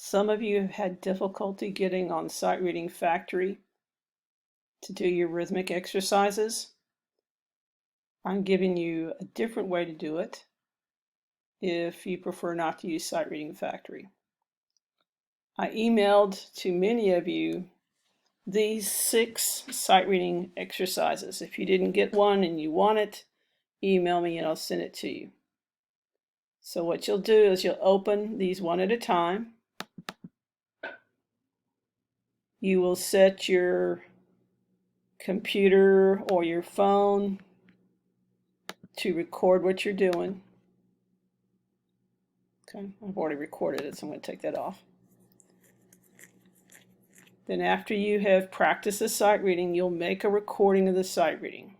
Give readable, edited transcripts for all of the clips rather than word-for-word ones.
Some of you have had difficulty getting on Sight Reading Factory to do your rhythmic exercises. I'm giving you a different way to do it if you prefer not to use Sight Reading Factory. I emailed to many of you these 6 sight reading exercises. If you didn't get one and you want it, email me and I'll send it to you. So what you'll do is you'll open these one at a time. You will set your computer or your phone to record what you're doing. Okay, I've already recorded it, so I'm going to take that off. Then after you have practiced the sight reading, you'll make a recording of the sight reading.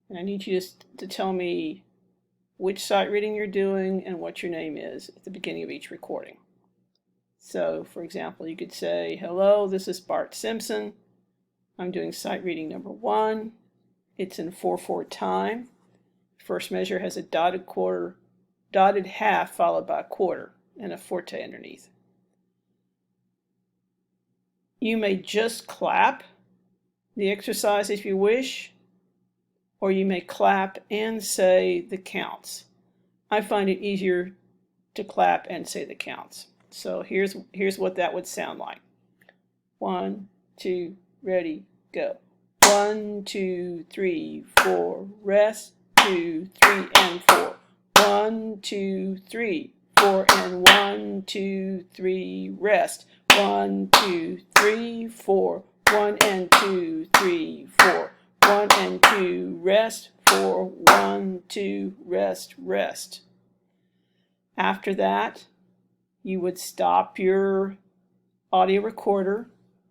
And I need you to tell me which sight reading you're doing and what your name is at the beginning of each recording. So, for example, you could say, "Hello, this is Bart Simpson. I'm doing sight reading number 1. It's in 4/4 time. First measure has a dotted half followed by a quarter and a forte underneath." You may just clap the exercise if you wish, or you may clap and say the counts. I find it easier to clap and say the counts. So here's what that would sound like. 1, 2, ready, go. 1, 2, 3, 4, rest. 2, 3, and 4. 1, 2, 3, 4, and 1, 2, 3, rest. 1, 2, 3, 4. 1 and 2, 3, 4. 1 and 2, rest. 4, 1, 2, rest, rest. After that, you would stop your audio recorder,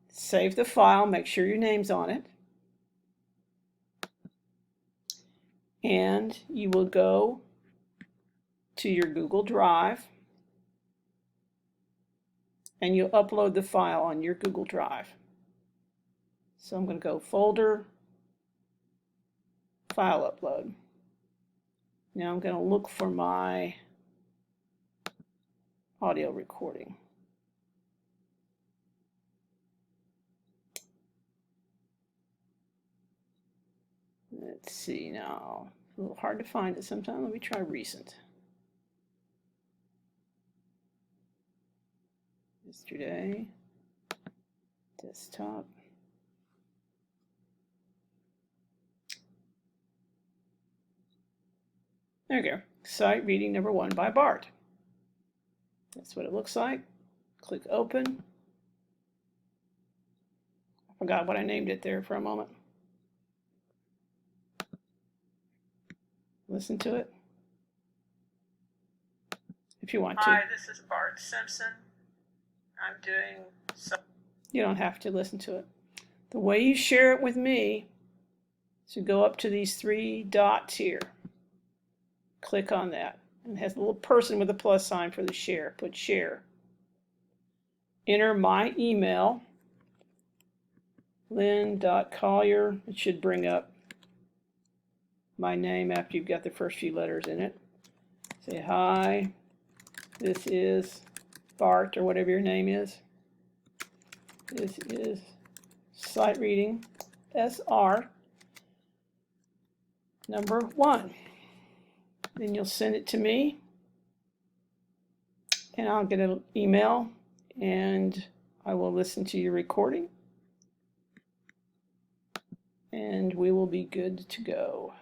save the file, make sure your name's on it, and you will go to your Google Drive and you'll upload the file on your Google Drive. So I'm going to go Folder, File Upload. Now I'm going to look for my audio recording. Let's see now. A little hard to find it sometimes. Let me try recent. Yesterday. Desktop. There we go. Sight reading number 1 by Bart. That's what it looks like. Click open. I forgot what I named it there for a moment. Listen to it if you want to. Hi, this is Bart Simpson. I'm doing so. You don't have to listen to it. The way you share it with me is to go up to these 3 dots here. Click on that. And it has a little person with a plus sign for the share. Put share. Enter my email, lynn.collier. It should bring up my name after you've got the first few letters in it. Say, "Hi, this is Bart," or whatever your name is. "This is Sight Reading SR number 1. Then you'll send it to me, and I'll get an email, and I will listen to your recording, and we will be good to go.